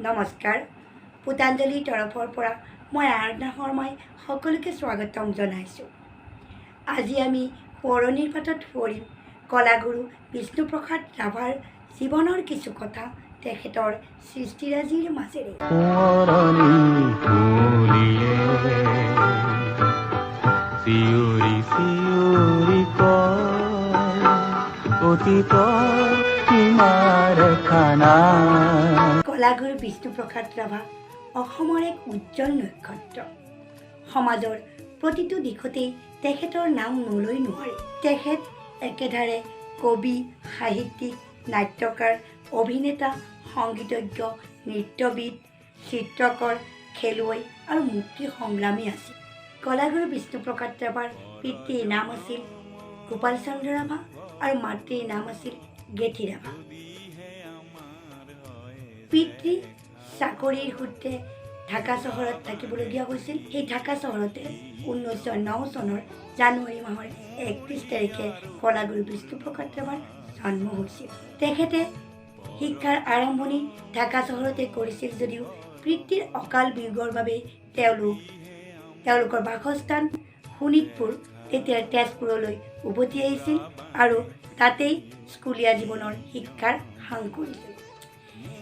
নমস্কাৰ। পুতাঞ্জলিৰ তৰফৰ পৰা মই আৰাধনা শৰ্মাই সকলোকে স্বাগতম জনাইছোঁ। আজি আমি পৌৰণিৰ পাতত পঢ়িম কলাগুৰু বিষ্ণুপ্ৰসাদ ৰাভাৰ জীৱনৰ কিছু কথা তেখেতৰ সৃষ্টিৰাজিৰ মাজেৰে। কলাগুৰু বিষ্ণুপ্ৰসাদ ৰাভা অসমৰ এক উজ্জ্বল নক্ষত্ৰ। সমাজৰ প্ৰতিটো দিশতেই তেখেতৰ নাম নলৈ নোৱাৰে। তেখেত একেধাৰে কবি, সাহিত্যিক, নাট্যকাৰ, অভিনেতা, সংগীতজ্ঞ, নৃত্যবিদ, চিত্ৰকৰ, খেলুৱৈ আৰু মুক্তি সংগ্ৰামী আছিল। কলাগুৰু বিষ্ণুপ্ৰসাদ ৰাভাৰ পিতৃৰ নাম আছিল গোপাল চন্দ্ৰ ৰাভা আৰু মাতৃৰ নাম আছিল গেঠি ৰাভা। পিতৃ চাকৰিৰ সূত্ৰে ঢাকা চহৰত থাকিবলগীয়া হৈছিল। সেই ঢাকা চহৰতে 1909 চনৰ জানুৱাৰী মাহৰ 31 তাৰিখে কলাগুৰু বিষ্ণুপ্ৰসাদ ৰাভাৰ জন্ম হৈছিল। তেখেতে শিক্ষাৰ আৰম্ভণি ঢাকা চহৰতে কৰিছিল যদিও পিতৃৰ অকাল বিয়োগৰ বাবে তেওঁলোকৰ বাসস্থান শোণিতপুৰ, তেতিয়া তেজপুৰলৈ উভতি আহিছিল আৰু তাতেই স্কুলীয়া জীৱনৰ শিক্ষাৰ সাং কৰিছিল।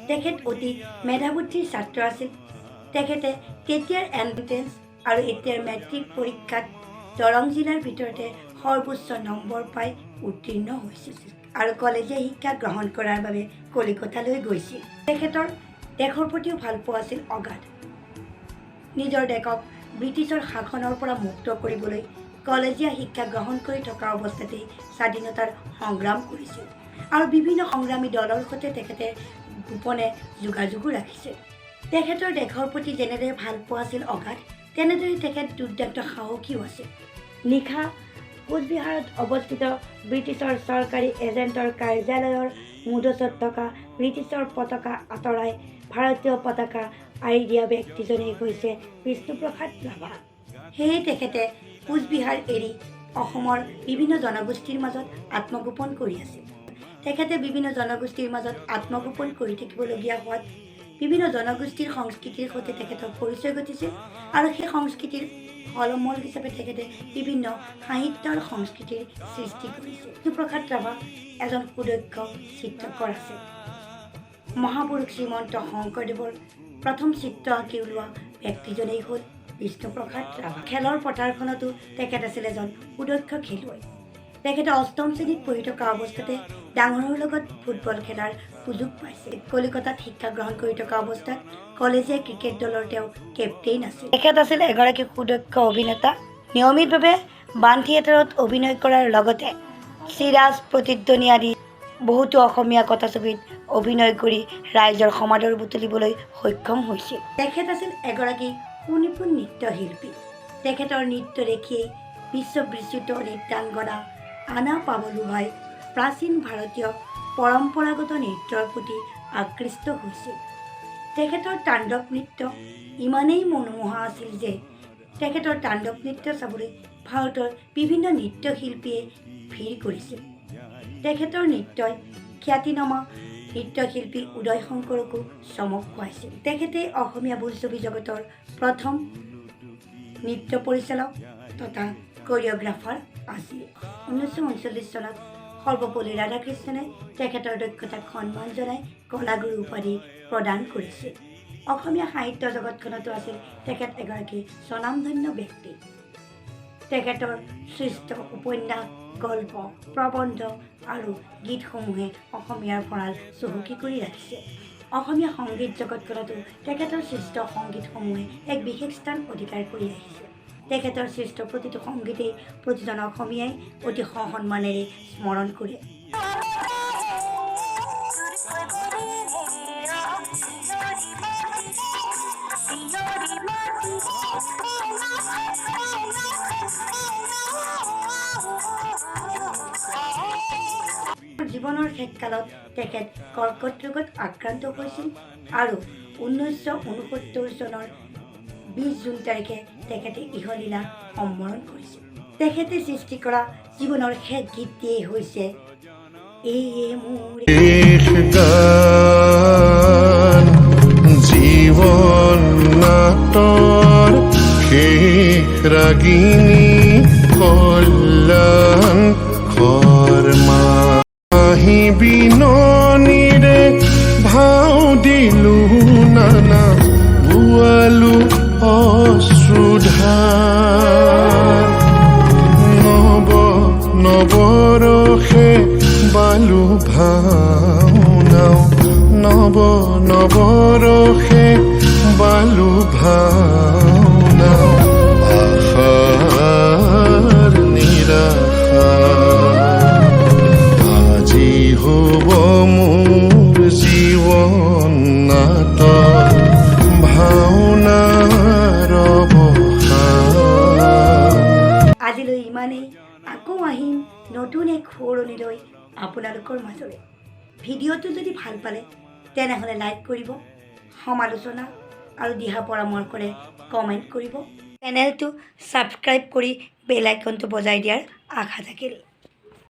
তেখেত অতি মেধাবুদ্ধিৰ ছাত্ৰ আছিল। তেখেতে তেতিয়াৰ এণ্ট্ৰেন্স আৰু এতিয়াৰ মেট্ৰিক পৰীক্ষাত দৰং জিলাৰ ভিতৰতে সৰ্বোচ্চ নম্বৰ পাই উত্তীৰ্ণ হৈছিল আৰু কলেজীয়া শিক্ষা গ্ৰহণ কৰাৰ বাবে কলিকতালৈ গৈছিল। তেখেতৰ দেশৰ প্ৰতিও ভালপোৱা আছিল অগাধ। নিজৰ দেশক ব্ৰিটিছৰ শাসনৰ পৰা মুক্ত কৰিবলৈ কলেজীয়া শিক্ষা গ্ৰহণ কৰি থকা অৱস্থাতেই স্বাধীনতাৰ সংগ্ৰাম কৰিছিল আৰু বিভিন্ন সংগ্ৰামী দলৰ সৈতে তেখেতে গোপনে যোগাযোগো ৰাখিছিল। তেখেতৰ দেশৰ প্ৰতি যেনেদৰে ভালপোৱা আছিল অগাধ, তেনেদৰে তেখেত দুৰ্দান্ত সাহসীও আছিল। নিশা কোচবিহাৰত অৱস্থিত ব্ৰিটিছৰ চৰকাৰী এজেণ্টৰ কাৰ্যালয়ৰ মূধচত থকা ব্ৰিটিছৰ পতাকা আঁতৰাই ভাৰতীয় পতাকা আঁৰি দিয়া ব্যক্তিজনেই হৈছে বিষ্ণুপ্ৰসাদ ৰাভা। সেয়ে তেখেতে কোচবিহাৰ এৰি অসমৰ বিভিন্ন জনগোষ্ঠীৰ মাজত আত্মগোপন কৰি আছিল। তেখেতে বিভিন্ন জনগোষ্ঠীৰ মাজত আত্মগোপন কৰি থাকিবলগীয়া হোৱাত বিভিন্ন জনগোষ্ঠীৰ সংস্কৃতিৰ সৈতে তেখেতৰ পৰিচয় ঘটিছিল আৰু সেই সংস্কৃতিৰ ফলমূল হিচাপে তেখেতে বিভিন্ন সাহিত্য আৰু সংস্কৃতিৰ সৃষ্টি কৰিছিল। বিষ্ণুপ্ৰসাদ ৰাভা এজন সুদক্ষ চিত্ৰকৰ আছিল। মহাপুৰুষ শ্ৰীমন্ত শংকৰদেৱৰ প্ৰথম চিত্ৰ আঁকি উলিওৱা ব্যক্তিজনেই হ'ল বিষ্ণুপ্ৰসাদ ৰাভা। খেলৰ পথাৰখনতো তেখেত আছিল এজন সুদক্ষ খেলুৱৈ। তেখেতে অষ্টম শ্ৰেণীত পঢ়ি থকা অৱস্থাতে ডাঙৰৰ লগত ফুটবল খেলাৰ সুযোগ পাইছিল। কলিকতাত শিক্ষা গ্ৰহণ কৰি থকা অৱস্থাত কলেজীয়া ক্ৰিকেট দলৰ তেওঁ কেপ্টেইন আছিল। তেখেত আছিল এগৰাকী সুদক্ষ অভিনেতা। নিয়মিতভাৱে বাণ থিয়েটাৰত অভিনয় কৰাৰ লগতে চিৰাজ, প্ৰতিধ্বনি আদি বহুতো অসমীয়া কথাছবিত অভিনয় কৰি ৰাইজৰ সমাদৰ বুটলিবলৈ সক্ষম হৈছিল। তেখেত আছিল এগৰাকী সুনিপুণ নৃত্যশিল্পী। তেখেতৰ নৃত্য দেখিয়েই বিশ্ববিশ্ৰুত নৃত্যাংগনা আনা পাৱলোভাই প্ৰাচীন ভাৰতীয় পৰম্পৰাগত নৃত্যৰ প্ৰতি আকৃষ্ট হৈছিল। তেখেতৰ তাণ্ডৱ নৃত্য ইমানেই মনোমোহা আছিল যে তেখেতৰ তাণ্ডৱ নৃত্য চাবলৈ ভাৰতৰ বিভিন্ন নৃত্যশিল্পীয়ে ভিৰ কৰিছিল। তেখেতৰ নৃত্যই খ্যাতিনামা নৃত্যশিল্পী উদয় শংকৰকো চমক খুৱাইছিল। তেখেতে অসমীয়া বোলছবি জগতৰ প্ৰথম নৃত্য পৰিচালক তথা কোৰিঅ'গ্ৰাফাৰ আছিল। 1939 চনত সৰ্বপল্লী ৰাধাকৃষ্ণনে তেখেতৰ দক্ষতাক সন্মান জনাই কলাগুৰু উপাধি প্ৰদান কৰিছিল। অসমীয়া সাহিত্য জগতখনতো আছিল তেখেত এগৰাকী স্বনামধন্য ব্যক্তি। তেখেতৰ সৃষ্ট উপন্যাস, গল্প, প্ৰবন্ধ আৰু গীতসমূহে অসমীয়াৰ ভঁৰাল চহকী কৰি ৰাখিছে। অসমীয়া সংগীত জগতখনতো তেখেতৰ সৃষ্ট সংগীতসমূহে এক বিশেষ স্থান অধিকাৰ কৰি আহিছে। তেখেতৰ সৃষ্ট প্ৰতিটো সংগীতেই প্ৰতিজন অসমীয়াই অতি সসন্মানেৰে স্মৰণ কৰে। জীৱনৰ শেষকালত তেখেত কৰ্কট ৰোগত আক্ৰান্ত হৈছিল আৰু 1969 চনৰ 20 জুন তাৰিখে তেখেতে ইহলীলা সম্বৰণ কৰিছিল। তেখেতে সৃষ্টি কৰা জীৱনৰ শেষ গীতটিয়েই হৈছে এই মোৰ শেষ ৰাগিনী কল্যাণ শৰ্মা আহি বিননিৰে ভাও দিলো নানা বুৱালো অশ্ৰুধাৰ নৱৰসে বালু ভাওনাও নৱৰসে বালু ভাওনাও আশাৰ নিৰাশা আজি হ'ব মোৰ জীৱন নাটক ভাওনাৰ অৱসান। আজিলৈ ইমানেই, আকৌ আহিম নতুন এক সোঁৱৰণি লৈ আপোনালোকৰ মাজলৈ। ভিডিঅ'টো যদি ভাল পালে তেনেহ'লে লাইক কৰিব, সমালোচনা আৰু দিহা পৰামৰ্শৰে কমেণ্ট কৰিব। চেনেলটো ছাবস্ক্ৰাইব কৰি বেল আইকনটো বজাই দিয়াৰ আশা থাকিল।